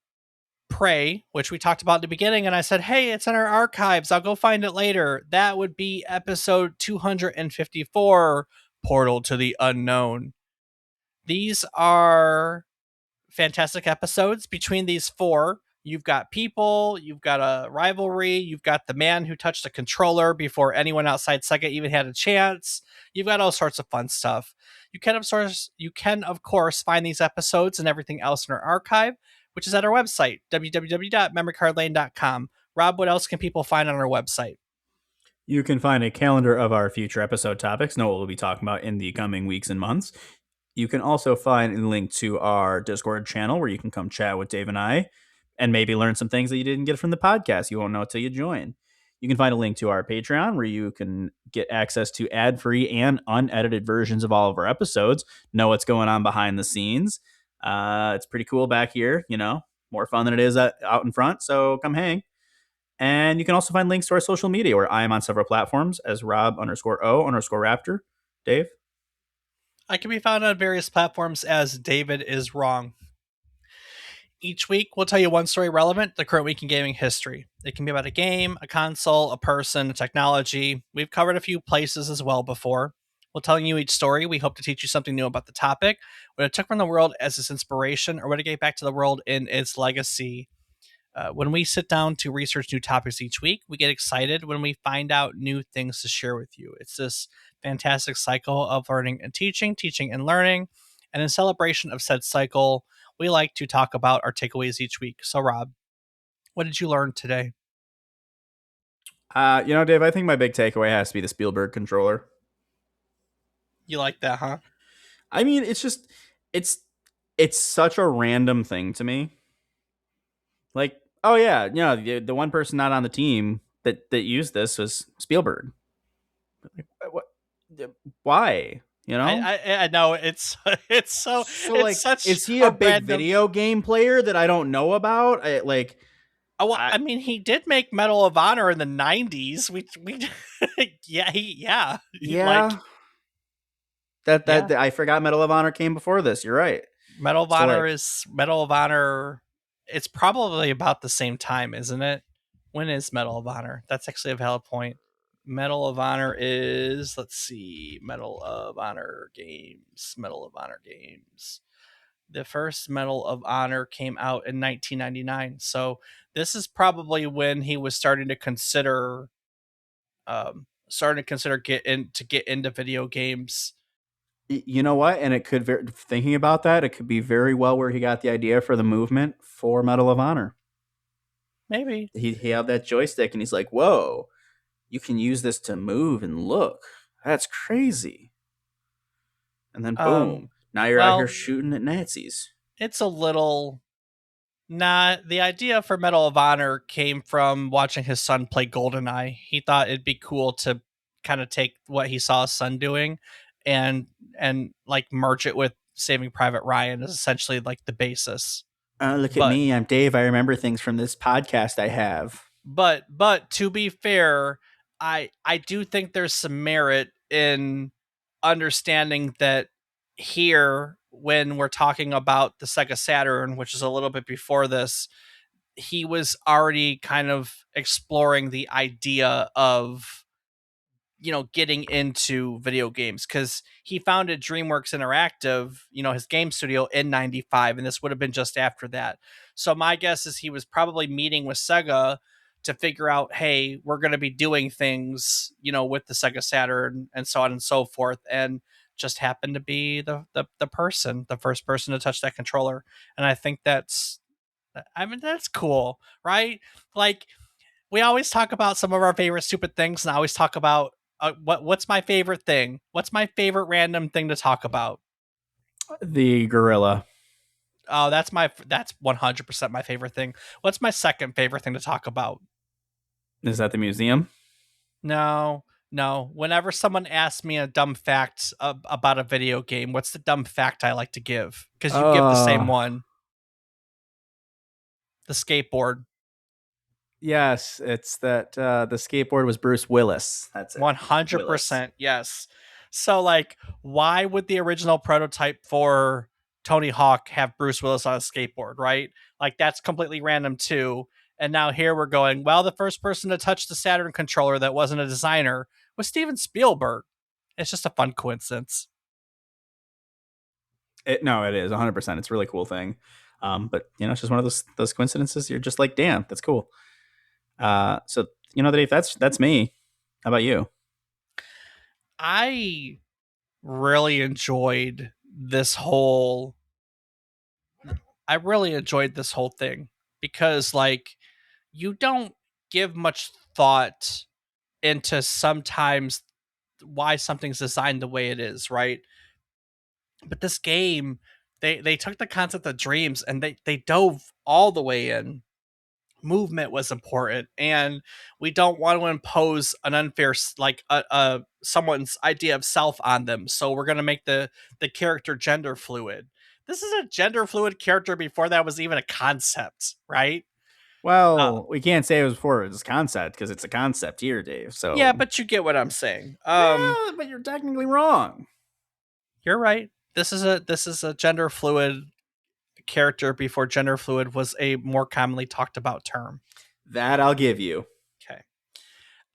Prey, which we talked about at the beginning, and I said, hey, it's in our archives, I'll go find it later. That would be episode 254, Portal to the Unknown. These are fantastic episodes. Between these four, you've got people, you've got a rivalry, you've got the man who touched the controller before anyone outside Sega even had a chance. You've got all sorts of fun stuff. You can of course find these episodes and everything else in our archive, which is at our website, www.memorycardlane.com. Rob, what else can people find on our website? You can find a calendar of our future episode topics, know what we'll be talking about in the coming weeks and months. You can also find a link to our Discord channel where you can come chat with Dave and I and maybe learn some things that you didn't get from the podcast. You won't know until you join. You can find a link to our Patreon where you can get access to ad-free and unedited versions of all of our episodes, know what's going on behind the scenes. It's pretty cool back here, more fun than it is out in front, so come hang. And you can also find links to our social media where I am on several platforms as Rob_O_Raptor. Dave? I can be found on various platforms as David is Wrong. Each week, we'll tell you one story relevant to the current week in gaming history. It can be about a game, a console, a person, a technology. We've covered a few places as well before. We'll tell you each story. We hope to teach you something new about the topic, what it took from the world as its inspiration, or what it gave back to the world in its legacy. When we sit down to research new topics each week, we get excited when we find out new things to share with you. It's this fantastic cycle of learning and teaching, teaching and learning. And in celebration of said cycle, we like to talk about our takeaways each week. So, Rob, what did you learn today? Dave, I think my big takeaway has to be the Spielberg controller. You like that, huh? I mean, it's such a random thing to me. Like, oh yeah, the one person not on the team that used this was Spielberg. What? Why? I know it's so like, such is he a big random video game player that I don't know about? I mean, he did make Medal of Honor in the 90s. We yeah. That I forgot Medal of Honor came before this. You're right. Medal of Honor. It's probably about the same time, isn't it? When is Medal of Honor? That's actually a valid point. Medal of Honor is, let's see, Medal of Honor games. The first Medal of Honor came out in 1999. So this is probably when he was starting to consider get into video games. You know what? And it could, thinking about that, it could be very well where he got the idea for the movement for Medal of Honor. Maybe. He had that joystick and he's like, whoa, you can use this to move and look. That's crazy. And then boom, now you're out here shooting at Nazis. It's a little... the idea for Medal of Honor came from watching his son play GoldenEye. He thought it'd be cool to kind of take what he saw his son doing and like merge it with Saving Private Ryan is essentially like the basis. Look at me, I'm Dave. I remember things from this podcast I have. But to be fair, I do think there's some merit in understanding that here, when we're talking about the Sega Saturn, which is a little bit before this, he was already kind of exploring the idea of, getting into video games, because he founded DreamWorks Interactive, his game studio, in 95, and this would have been just after that. So my guess is he was probably meeting with Sega to figure out, hey, we're going to be doing things, with the Sega Saturn and so on and so forth, and just happened to be the first person to touch that controller. And I think that's cool, right? Like, we always talk about some of our favorite stupid things, and I always talk about what's my favorite thing. What's my favorite random thing to talk about? The gorilla. Oh, that's 100% my favorite thing. What's my second favorite thing to talk about? Is that the museum? No, no. Whenever someone asks me a dumb fact about a video game, what's the dumb fact I like to give? Because you give the same Uh, one. The skateboard. yes, it's that the skateboard was Bruce Willis. That's it. Willis. 100%. Yes. So, like, why would the original prototype for Tony Hawk have Bruce Willis on a skateboard, right? Like, that's completely random, too. And now here we're going, well, the first person to touch the Saturn controller that wasn't a designer was Steven Spielberg. It's just a fun coincidence. No, it is 100%. It's a really cool thing. But it's just one of those coincidences. You're just like, damn, that's cool. So Dave, that's me. How about you? I really enjoyed this whole I really enjoyed this whole thing because, like, you don't give much thought into sometimes why something's designed the way it is, right? But this game, they took the concept of dreams and they dove all the way in. Movement was important, and we don't want to impose an unfair, like, someone's idea of self on them. So we're gonna make the character gender fluid. This is a gender fluid character before that was even a concept, right? Uh, Well, we can't say it was before it was concept because it's a concept here, Dave. yeah, So, but you get what I'm saying. yeah, but you're technically wrong. You're right. This is a gender fluid character before gender fluid was a more commonly talked about term. That I'll give you. Okay.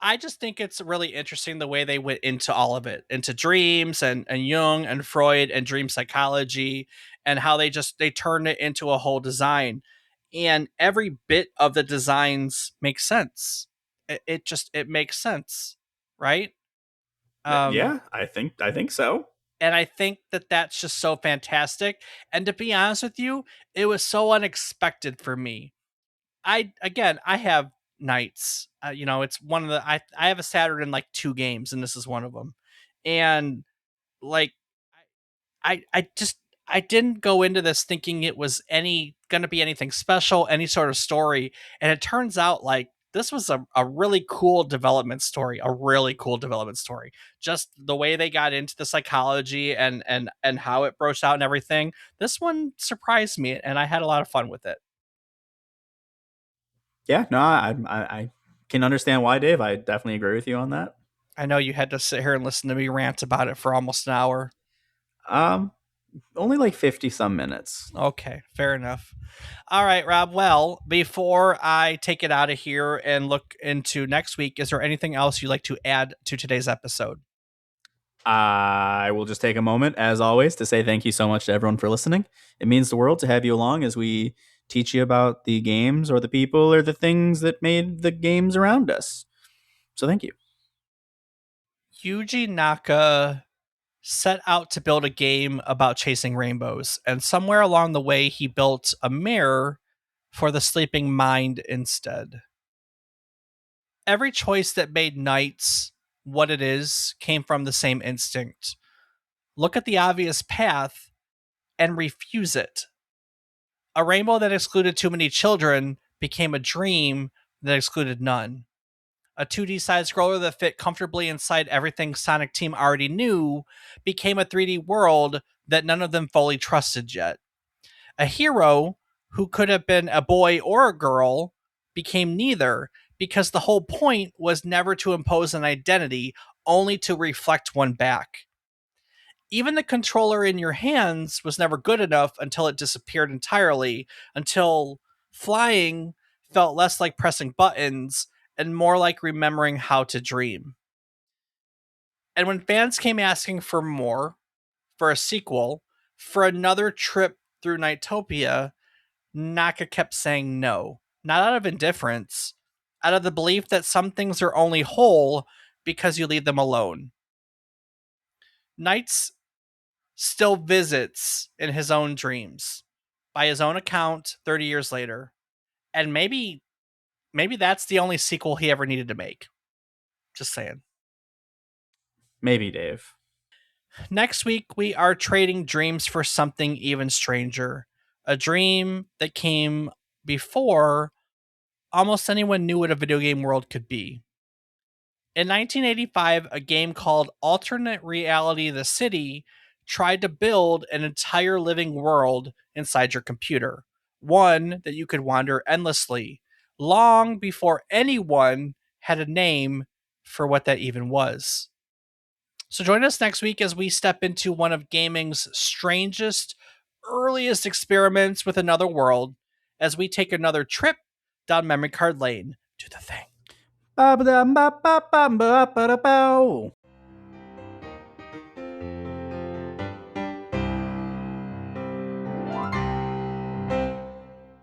I just think it's really interesting the way they went into all of it, into dreams and Jung and Freud and dream psychology, and how they turned it into a whole design. And every bit of the designs makes sense. It makes sense, right? Um, Yeah, I think so. and I think that that's just so fantastic. And to be honest with you, it was so unexpected for me. I have nights. It's one of the I have a Saturn in like two games, and this is one of them. And, like, I didn't go into this thinking it was any gonna be anything special, any sort of story, and it turns out, like, this was a really cool development story, a really cool development story. Just the way they got into the psychology and how it broached out and everything. This one surprised me, and I had a lot of fun with it. Yeah, no, I can understand why, Dave. I definitely agree with you on that. I know you had to sit here and listen to me rant about it for almost an hour. Um, Only like 50 some minutes. Okay, fair enough. All right, Rob. Well, before I take it out of here and look into next week, is there anything else you'd like to add to today's episode? I will just take a moment, as always, to say thank you so much to everyone for listening. It means the world to have you along as we teach you about the games or the people or the things that made the games around us. So thank you. Yuji Naka set out to build a game about chasing rainbows, and somewhere along the way, he built a mirror for the sleeping mind instead. Every choice that made Knights what it is came from the same instinct. Look at the obvious path and refuse it. A rainbow that excluded too many children became a dream that excluded none. A 2D side scroller that fit comfortably inside everything Sonic Team already knew became a 3D world that none of them fully trusted yet. A hero who could have been a boy or a girl became neither, because the whole point was never to impose an identity, only to reflect one back. Even the controller in your hands was never good enough until it disappeared entirely, until flying felt less like pressing buttons and more like remembering how to dream. And when fans came asking for more, for a sequel, for another trip through Nightopia, Naka kept saying no, not out of indifference, out of the belief that some things are only whole because you leave them alone. Knights still visits in his own dreams, by his own account 30 years later. And maybe that's the only sequel he ever needed to make. Just saying. Maybe, Dave. Next week, we are trading dreams for something even stranger. A dream that came before almost anyone knew what a video game world could be. In 1985, a game called Alternate Reality The City tried to build an entire living world inside your computer, one that you could wander endlessly, long before anyone had a name for what that even was. So join us next week as we step into one of gaming's strangest, earliest experiments with another world, as we take another trip down memory card lane to the thing. Ba-ba-dum, ba-ba-bum, ba-ba-da-bow.